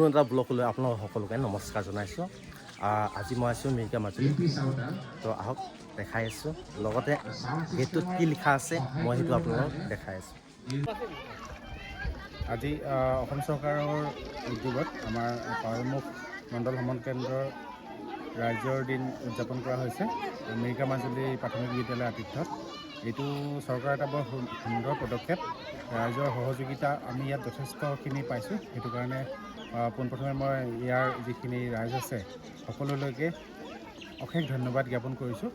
এটা ব্লগলৈ আপোনালোক সকলোকে নমস্কাৰ জনাইছোঁ। আজি মই আছোঁ মিৰিকা মাজুলী। তো আহক দেখাই আছোঁ, লগতে গেটটোত কি লিখা আছে মই সেইটো আপোনালোকক দেখাই আছোঁ। আজি অসম চৰকাৰৰ উদ্যোগত আমাৰ পাৰমুখ মণ্ডল ভ্ৰমণ কেন্দ্ৰৰ ৰাইজৰ দিন উদযাপন কৰা হৈছে মিৰিকা মাজুলী প্ৰাথমিক বিদ্যালয় আতিথ্যত। এইটো চৰকাৰৰ এটা বৰ সুন্দৰ পদক্ষেপ। ৰাইজৰ সহযোগিতা আমি ইয়াত যথেষ্টখিনি পাইছোঁ। সেইটো কাৰণে পোনপ্ৰথমে মই ইয়াৰ যিখিনি ৰাইজ আছে সকলোলৈকে অশেষ ধন্যবাদ জ্ঞাপন কৰিছোঁ।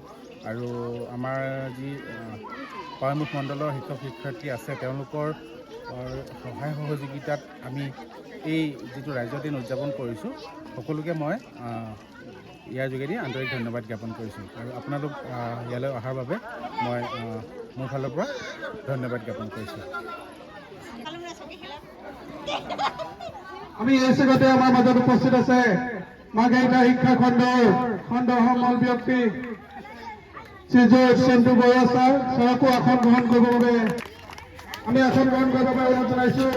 আৰু আমাৰ যি পাৰমুখ মণ্ডলৰ শিক্ষক শিক্ষয়িত্ৰী আছে তেওঁলোকৰ সহায় সহযোগিতাত আমি এই যিটো ৰাইজৰ দিন উদযাপন কৰিছোঁ, সকলোকে মই ইয়াৰ যোগেদি আন্তৰিক ধন্যবাদ জ্ঞাপন কৰিছোঁ। আৰু আপোনালোক ইয়ালৈ অহাৰ বাবে মই মোৰ ফালৰ পৰা ধন্যবাদ জ্ঞাপন কৰিছোঁ। আমি এই চেগতে আমাৰ মাজত উপস্থিত আছে মাৰ্ঘেৰিটা শিক্ষা খণ্ডৰ সমল ব্যক্তি শ্ৰীযুত চিন্তু বৰুৱা ছাৰকো আসন গ্ৰহণ কৰিবৰ বাবে আমি আসন গ্ৰহণ কৰিবৰ বাবে অনুৰোধ জনাইছোঁ।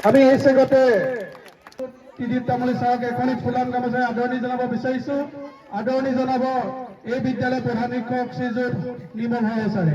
আমি এই চেগতে ত্ৰিদীপ তামুলী ছাৰক এখনি ফুলাম গামোচাৰে আদৰণি জনাব বিচাৰিছোঁ। আদৰণি জনাব এই বিদ্যালয়ৰ প্ৰধান শিক্ষক শ্ৰীযুত নিৰ্মল ভূঞা ছাৰে।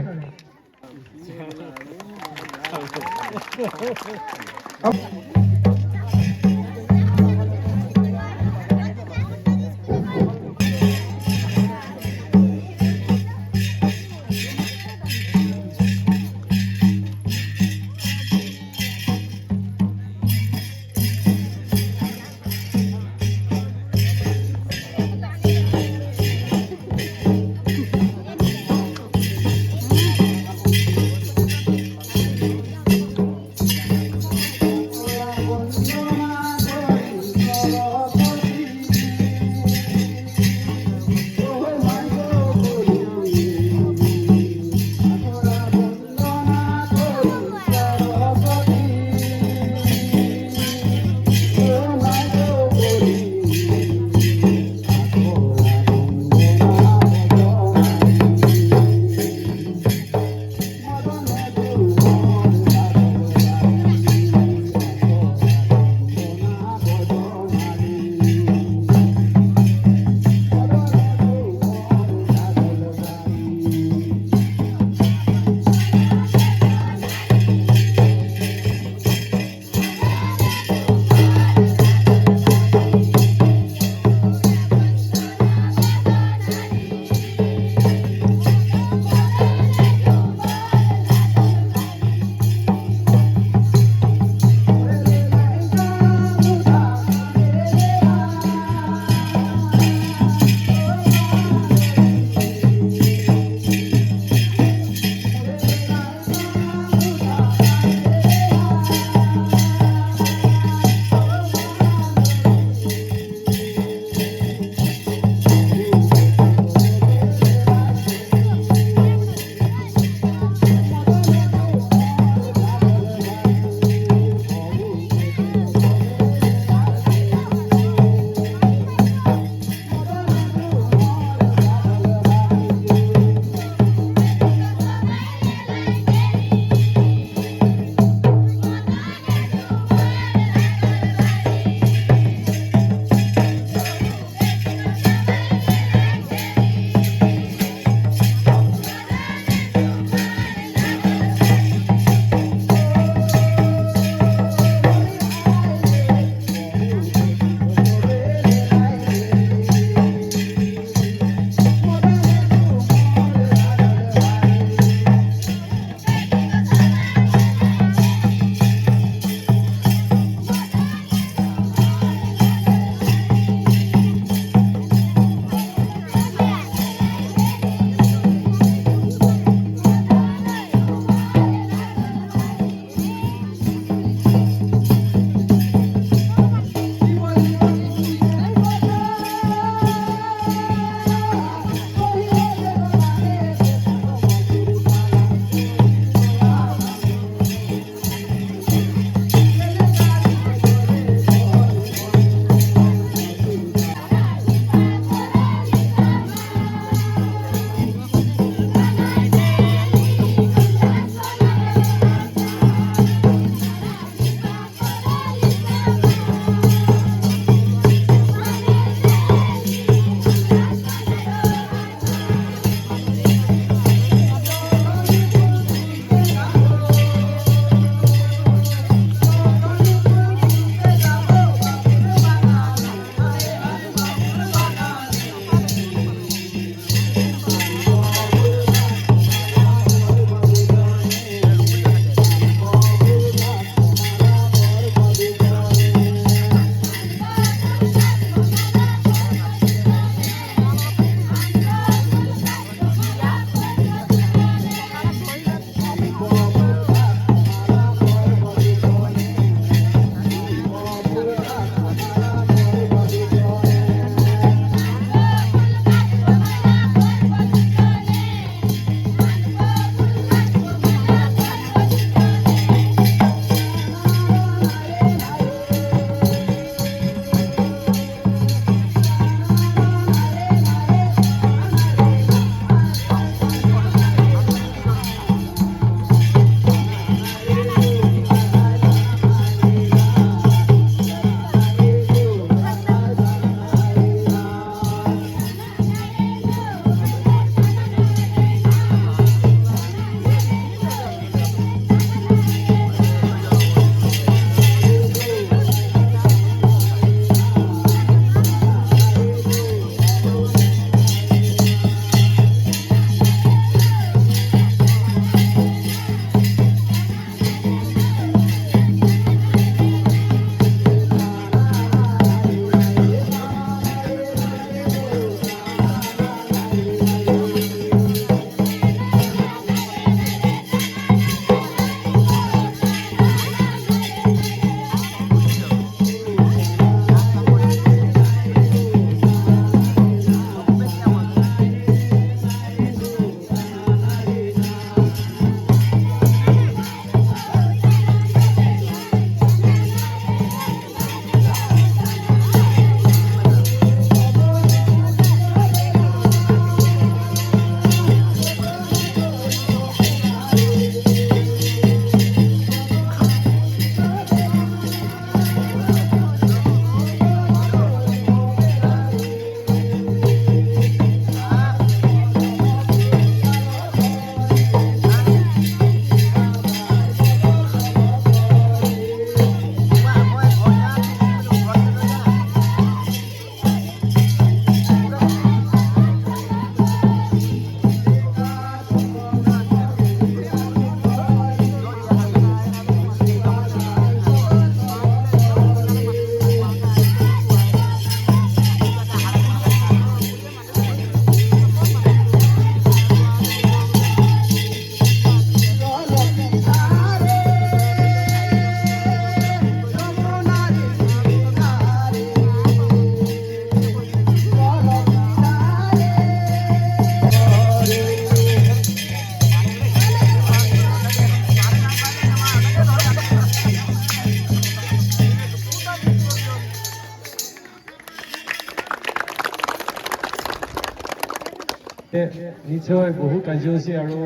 নিশ্চয় বহু কাৰ্যসূচী আৰু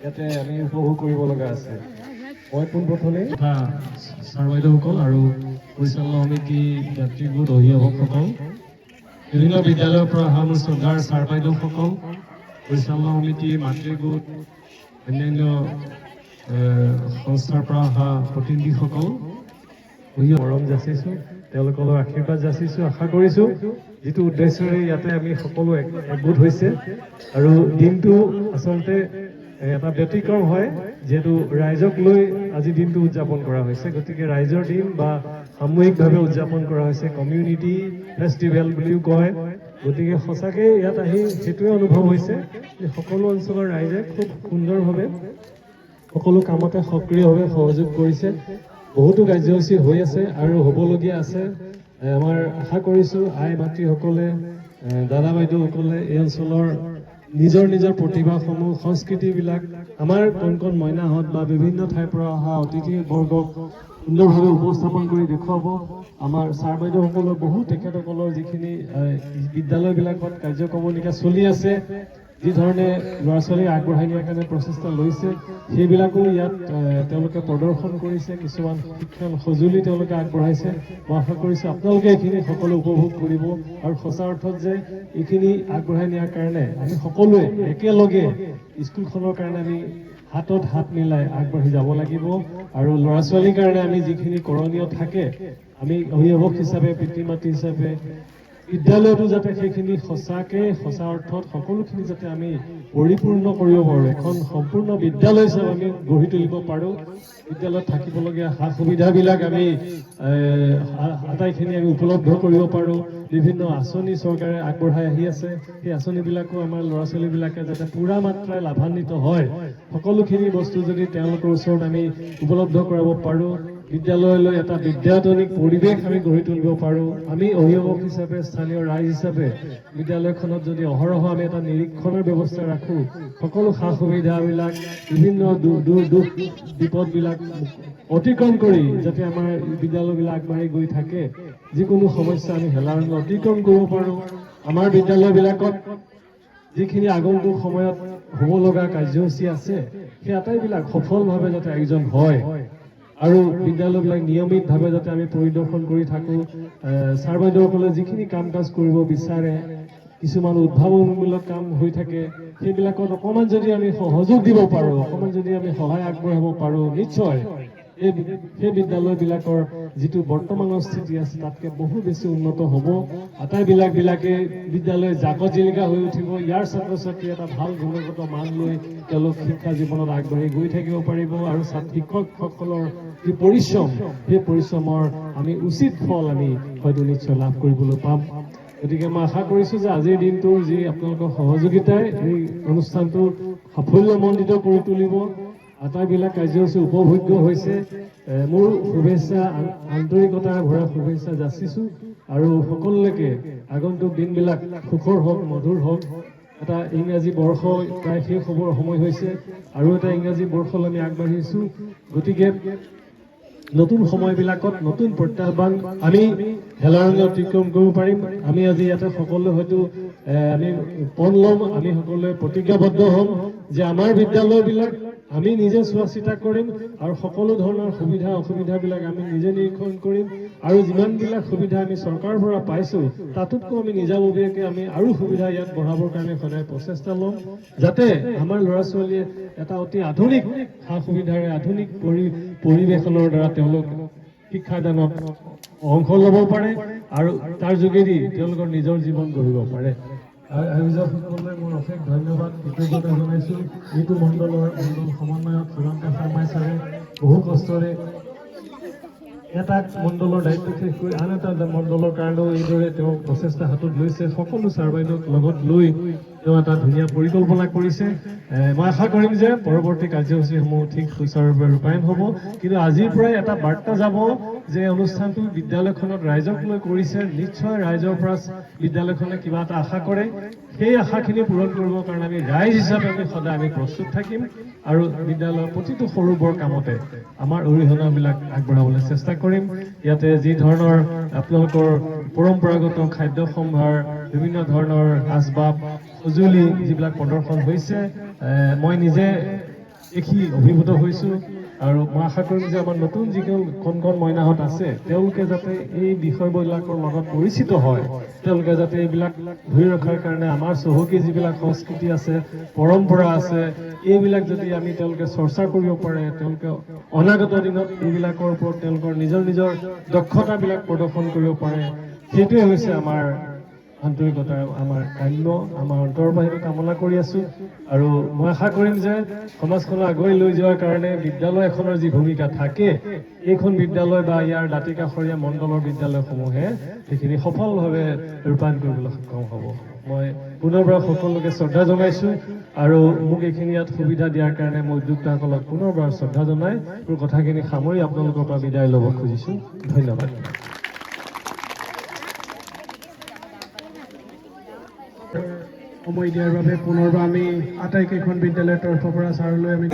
ইয়াতে আমি উপভোগ কৰিব লগা আছে। মই পোনপ্ৰথমে তথা ছাৰ বাইদেউসকল আৰু পৰিচালনা সমিতি ব্যক্তিগোট অভিভাৱকসকল, বিভিন্ন বিদ্যালয়ৰ পৰা অহা মোৰ শ্ৰদ্ধাৰ ছাৰ বাইদেউসকল, পৰিচালনা সমিতি, মাতৃগোট, অন্যান্য সংস্থাৰ পৰা অহা প্ৰতিনিধিসকল, মৰম যাচিছোঁ, তেওঁলোকৰ আশীৰ্বাদ যাচিছোঁ। আশা কৰিছোঁ যিটো উদ্দেশ্যৰে ইয়াতে আমি সকলো একগোট হৈছে আৰু দিনটো আচলতে এটা ব্যতিক্ৰম হয়, যিহেতু ৰাইজক লৈ আজি দিনটো উদযাপন কৰা হৈছে। গতিকে ৰাইজৰ দিন বা সামূহিকভাৱে উদযাপন কৰা হৈছে, কমিউনিটি ফেষ্টিভেল বুলিও কয়। গতিকে সঁচাকৈ ইয়াত আহি সেইটোৱে অনুভৱ হৈছে যে সকলো অঞ্চলৰ ৰাইজে খুব সুন্দৰভাৱে সকলো কামতে সক্ৰিয়ভাৱে সহযোগ কৰিছে। বহুতো কাৰ্যসূচী হৈ আছে আৰু হ'বলগীয়া আছে। আমাৰ আশা কৰিছোঁ আই মাতৃসকলে, দাদা বাইদেউসকলে এই অঞ্চলৰ নিজৰ নিজৰ প্ৰতিভাসমূহ, সংস্কৃতিবিলাক আমাৰ কণ মইনাহঁত বা বিভিন্ন ঠাইৰ পৰা অহা অতিথিবৰ্গক সুন্দৰভাৱে উপস্থাপন কৰি দেখুৱাব। আমাৰ ছাৰ বাইদেউসকলৰ বহু তেখেতসকলৰ যিখিনি বিদ্যালয়বিলাকত কাৰ্যক্ৰমণিকা চলি আছে, যি ধৰণে ল'ৰা ছোৱালীক আগবঢ়াই নিয়াৰ কাৰণে প্ৰচেষ্টা লৈছে, সেইবিলাকো ইয়াত তেওঁলোকে প্ৰদৰ্শন কৰিছে। কিছুমান শিক্ষণ সঁজুলি তেওঁলোকে আগবঢ়াইছে। মই আশা কৰিছোঁ আপোনালোকে এইখিনি সকলো উপভোগ কৰিব আৰু সঁচা অৰ্থত যে এইখিনি আগবঢ়াই নিয়াৰ কাৰণে আমি সকলোৱে একেলগে স্কুলখনৰ কাৰণে আমি হাতত হাত মিলাই আগবাঢ়ি যাব লাগিব আৰু ল'ৰা ছোৱালীৰ কাৰণে আমি যিখিনি কৰণীয় থাকে, আমি অভিভাৱক হিচাপে, পিতৃ মাতৃ হিচাপে বিদ্যালয়তো যাতে সেইখিনি সঁচাকৈ সঁচা অৰ্থত সকলোখিনি যাতে আমি পৰিপূৰ্ণ কৰিব পাৰোঁ, এখন সম্পূৰ্ণ বিদ্যালয় হিচাপে আমি গঢ়ি তুলিব পাৰোঁ। বিদ্যালয়ত থাকিবলগীয়া সা সুবিধাবিলাক আমি আটাইখিনি আমি উপলব্ধ কৰিব পাৰোঁ। বিভিন্ন আঁচনি চৰকাৰে আগবঢ়াই আহি আছে, সেই আঁচনিবিলাকো আমাৰ ল'ৰা ছোৱালীবিলাকে যাতে পূৰা মাত্ৰাই লাভান্বিত হয়, সকলোখিনি বস্তু যদি তেওঁলোকৰ ওচৰত আমি উপলব্ধ কৰাব পাৰোঁ, বিদ্যালয়লৈ এটা বিদ্যায়তনিক পৰিৱেশ আমি গঢ়ি তুলিব পাৰোঁ। আমি অভিভাৱক হিচাপে, স্থানীয় ৰাইজ হিচাপে বিদ্যালয়খনত যদি অহৰহ আমি এটা নিৰীক্ষণৰ ব্যৱস্থা ৰাখোঁ, সকলো সা সুবিধাবিলাক, বিভিন্ন দুখ বিপদবিলাক অতিক্ৰম কৰি যাতে আমাৰ বিদ্যালয়বিলাক আগবাঢ়ি গৈ থাকে, যিকোনো সমস্যা আমি হেলাৰঙে অতিক্ৰম কৰিব পাৰোঁ। আমাৰ বিদ্যালয়বিলাকত যিখিনি আগন্তুক সময়ত হ'ব লগা কাৰ্যসূচী আছে, সেই আটাইবিলাক সফলভাৱে যাতে আয়োজন হয় আৰু বিদ্যালয়বিলাক নিয়মিতভাৱে যাতে আমি পৰিদৰ্শন কৰি থাকোঁ। ছাৰ বাইদেউসকলে যিখিনি কাম কাজ কৰিব বিচাৰে, কিছুমান উদ্ভাৱনমূলক কাম হৈ থাকে, সেইবিলাকত অকণমান যদি আমি সহযোগ দিব পাৰোঁ, অকণমান যদি আমি সহায় আগবঢ়াব পাৰোঁ, নিশ্চয় সেই বিদ্যালয়বিলাকৰ যিটো বৰ্তমানৰ স্থিতি আছে তাতকৈ বহু বেছি উন্নত হ'ব। আটাইবিলাকে বিদ্যালয় জাকত জিলিকা হৈ উঠিব। ইয়াৰ ছাত্ৰ ছাত্ৰী এটা ভাল গুণগত মান লৈ তেওঁলোক শিক্ষা জীৱনত আগবাঢ়ি গৈ থাকিব পাৰিব আৰু শিক্ষকসকলৰ যি পৰিশ্ৰম, সেই পৰিশ্ৰমৰ আমি উচিত ফল আমি হয়তো নিশ্চয় লাভ কৰিবলৈ পাম। গতিকে মই আশা কৰিছোঁ যে আজিৰ দিনটোৰ যি আপোনালোকৰ সহযোগিতাই এই অনুষ্ঠানটো সাফল্যমণ্ডিত কৰি তুলিব। আটাইবিলাক কাৰ্যসূচী উপভোগ্য হৈছে। মোৰ শুভেচ্ছা, আন্তৰিকতাৰে ভৰা শুভেচ্ছা যাচিছোঁ আৰু সকলোলৈকে আগন্তুক দিনবিলাক সুখৰ হওক, মধুৰ হওক। এটা ইংৰাজী বৰ্ষ প্ৰায় শেষ হ'বৰ সময় হৈছে আৰু এটা ইংৰাজী বৰ্ষলৈ আমি আগবাঢ়িছোঁ। গতিকে নতুন সময়বিলাকত নতুন প্ৰত্যাহ্বান আমি হেলাৰঙে অতিক্ৰম কৰিব পাৰিম। আমি আজি ইয়াতে সকলোৱে হয়তো আমি পণ ল'ম, আমি সকলোৱে প্ৰতিজ্ঞাবদ্ধ হ'ম যে আমাৰ বিদ্যালয়বিলাক আমি নিজে চোৱা চিতা কৰিম আৰু সকলো ধৰণৰ সুবিধা অসুবিধাবিলাক আমি নিজে নিৰীক্ষণ কৰিম আৰু যিমানবিলাক সুবিধা আমি চৰকাৰৰ পৰা পাইছোঁ তাতোতকৈ আমি নিজাববীয়াকৈ আমি আৰু সুবিধা ইয়াত বঢ়াবৰ কাৰণে সদায় প্ৰচেষ্টা ল'ম, যাতে আমাৰ ল'ৰা ছোৱালীয়ে এটা অতি আধুনিক সা সুবিধাৰে, আধুনিক পৰিৱেশনৰ দ্বাৰা তেওঁলোক শিক্ষাদানত অংশ ল'ব পাৰে আৰু তাৰ যোগেদি তেওঁলোকৰ নিজৰ জীৱন গঢ়িব পাৰে। আয়োজকসকললৈ মোৰ অশেষ ধন্যবাদ, কৃতজ্ঞতা জনাইছোঁ। এইটো মণ্ডল সমন্বয়ক চূড়ান্ত শৰ্মাই ছাৰে বহু কষ্টৰে এটা মণ্ডলৰ দায়িত্ব শেষ কৰি আন এটা মণ্ডলৰ কাৰণেও এইদৰে তেওঁ প্ৰচেষ্টা হাতত লৈছে। সকলো ছাৰ বাইদেউক লগত লৈ তেওঁ এটা ধুনীয়া পৰিকল্পনা কৰিছে। মই আশা কৰিম যে পৰৱৰ্তী কাৰ্যসূচীসমূহ ঠিক সুচাৰুৰূপে ৰূপায়ণ হ'ব। কিন্তু আজিৰ পৰাই এটা বাৰ্তা যাব যে অনুষ্ঠানটো বিদ্যালয়খনত ৰাইজক লৈ কৰিছে, নিশ্চয় ৰাইজৰ পৰা বিদ্যালয়খনে কিবা এটা আশা কৰে। সেই আশাখিনি পূৰণ কৰিবৰ কাৰণে আমি ৰাইজ হিচাপে আমি সদায় আমি প্ৰস্তুত থাকিম আৰু বিদ্যালয়ৰ প্ৰতিটো সৰু বৰ কামতে আমাৰ অৰিহণাবিলাক আগবঢ়াবলৈ চেষ্টা কৰিম। ইয়াতে যি ধৰণৰ আপোনালোকৰ পৰম্পৰাগত খাদ্য সম্ভাৰ, বিভিন্ন ধৰণৰ আচবাব, সঁজুলি যিবিলাক প্ৰদৰ্শন হৈছে মই নিজে দেখি অভিভূত হৈছোঁ আৰু মই আশা কৰিম যে আমাৰ নতুন যিখন কণ মইনাহঁত আছে তেওঁলোকে যাতে এই বিষয়বিলাকৰ লগত পৰিচিত হয়, তেওঁলোকে যাতে এইবিলাক ধৰি ৰখাৰ কাৰণে আমাৰ চহকী যিবিলাক সংস্কৃতি আছে, পৰম্পৰা আছে, এইবিলাক যদি আমি তেওঁলোকে চৰ্চা কৰিব পাৰে, তেওঁলোকে অনাগত দিনত এইবিলাকৰ ওপৰত তেওঁলোকৰ নিজৰ দক্ষতাবিলাক প্ৰদৰ্শন কৰিব পাৰে, সেইটোৱে হৈছে আমাৰ আন্তৰিকতা, আমাৰ কাম্য, আমাৰ অন্তৰৰ পৰা সেইটো কামনা কৰি আছোঁ। আৰু মই আশা কৰিম যে সমাজখনক আগুৱাই লৈ যোৱাৰ কাৰণে বিদ্যালয় এখনৰ যি ভূমিকা থাকে, এইখন বিদ্যালয় বা ইয়াৰ দাঁতি কাষৰীয়া মণ্ডলৰ বিদ্যালয়সমূহে সেইখিনি সফলভাৱে ৰূপায়ণ কৰিবলৈ সক্ষম হ'ব। মই পুনৰবাৰ সকলোকে শ্ৰদ্ধা জনাইছোঁ আৰু মোক এইখিনি ইয়াত সুবিধা দিয়াৰ কাৰণে মই উদ্যোক্তাসকলক পুনৰবাৰ শ্ৰদ্ধা জনাই মোৰ কথাখিনি সামৰি আপোনালোকৰ পৰা বিদায় ল'ব খুজিছোঁ। ধন্যবাদ। সময় দিয়াৰ বাবে পুনৰবাৰ আমি আটাইকেইখন বিদ্যালয়ৰ তৰফৰ পৰা ছাৰলৈ আমি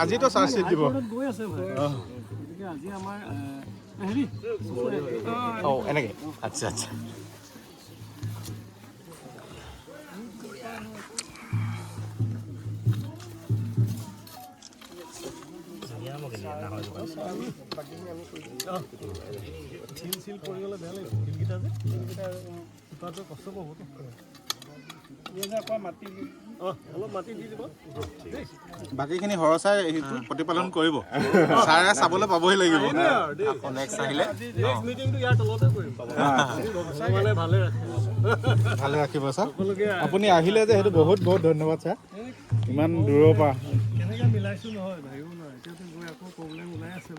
আজিতো চাৰ্জশ্বিট দিব। আজি আমাৰ এনেকৈ আচ্ছা আচ্ছা চিল কৰি গ'লে বেয়া লাগিব, শিলকেইটা যে শিপাটো কষ্ট পাব। অলপ মাটি দি দিব, বাকীখিনি সৰচাই সেইটো প্ৰতিপালন কৰিব। ছাৰে চাবলৈ পাবহি লাগিব। মিটিংটো ইয়াৰ তলতে কৰিম। মানে ভালে ৰাখিব ছাৰ। আপুনি আহিলে যে সেইটো বহুত ধন্যবাদ ছাৰ, ইমান দূৰৰ পৰা। কেনেকৈ মিলাইছোঁ নহয় ভাবিব নোৱাৰে, এতিয়াতো গৈ আকৌ প্ৰব্লেম ওলাই আছে।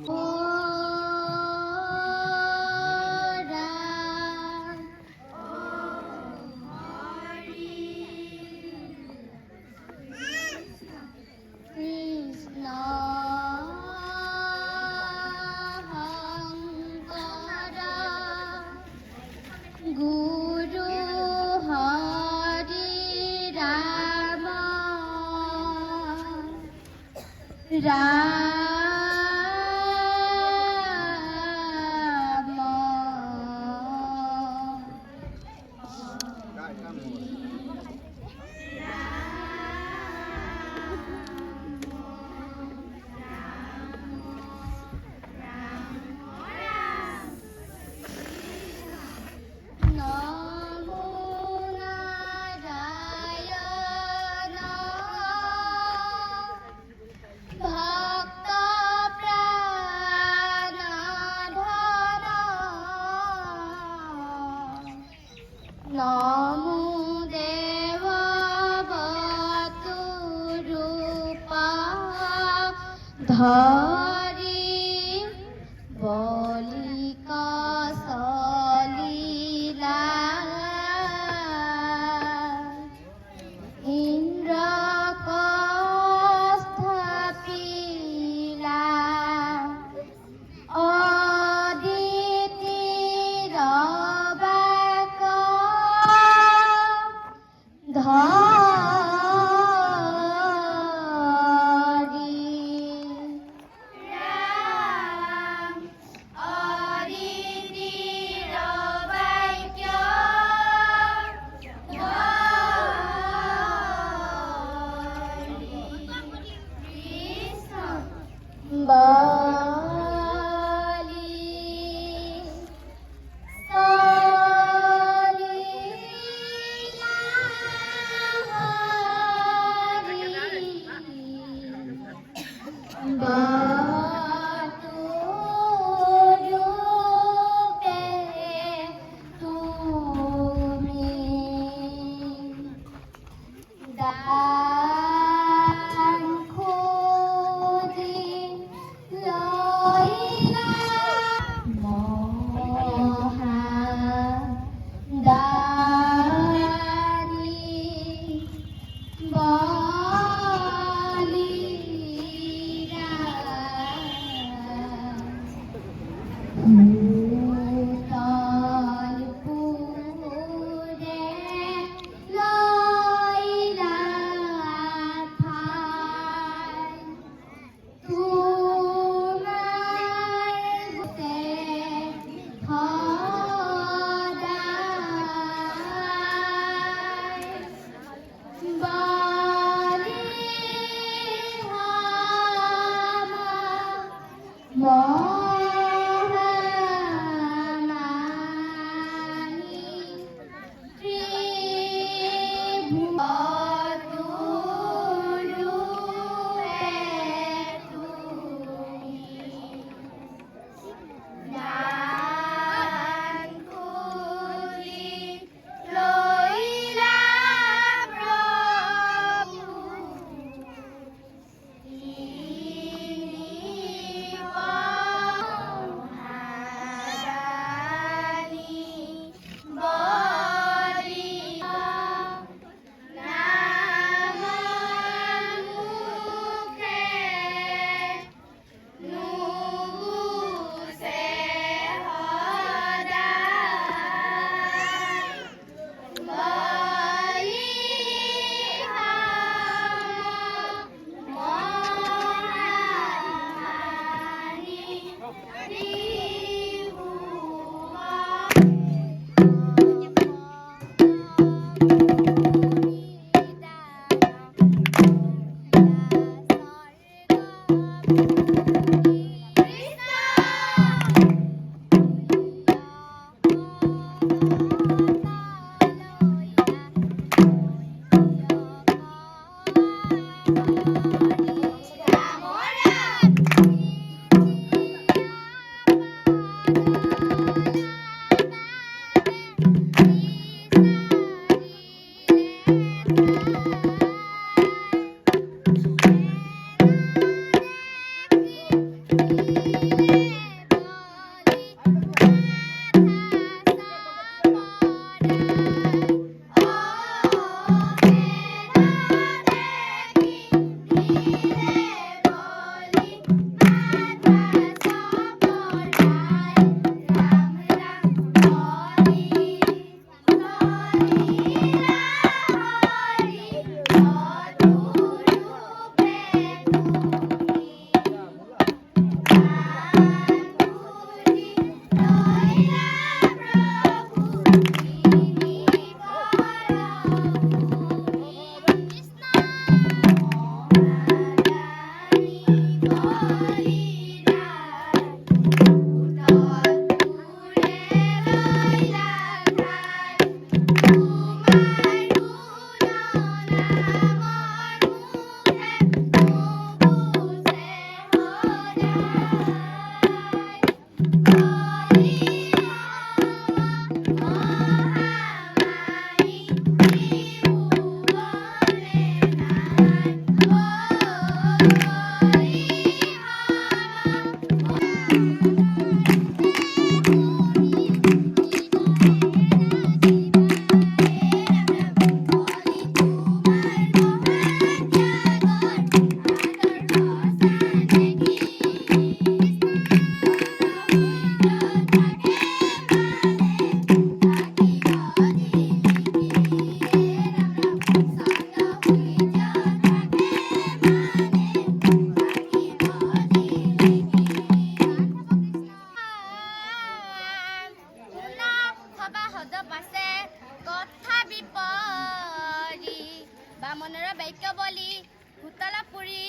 বামনৰ বাক্য বলি ভূতলা পুৰি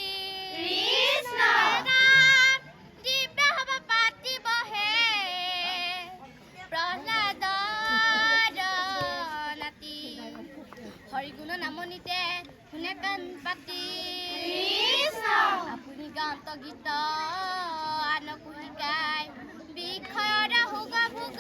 দিব্য সভা পাতিবহে প্ৰহ্লাদৰ নাতি হৰিগুণ নামনিতে শুনে কাণ পাতি আপুনি গান্ত গীত আনকো শিকাই বিষয়ৰ হুগ ভোগ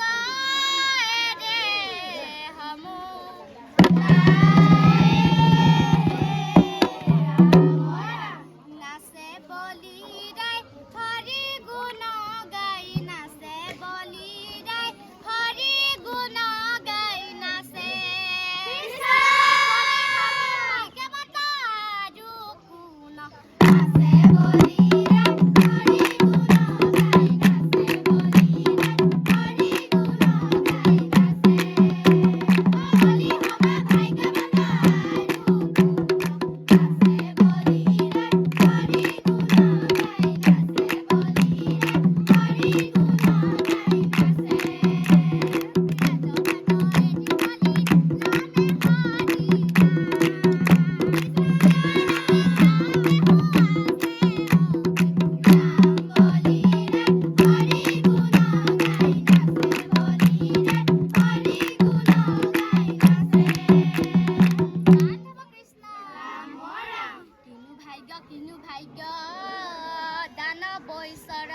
Hare কিনো ভাগ্য দানৱ বৈচৰ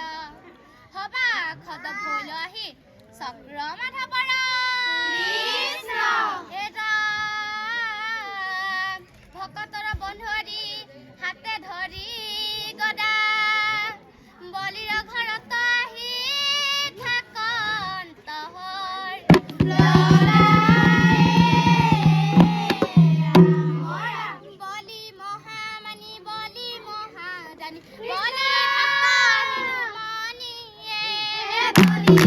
হবা খদ ভৈল আহি চক্ৰ মাধৱৰ ভকতৰ বন্ধুৱাৰী হাতে ধৰি গদা বলিৰ ঘৰত আহি থাকন তহৰ বলি মহামানী বলি মহাদানী বলি ভক্ত শিৰোমণিয়ে বলি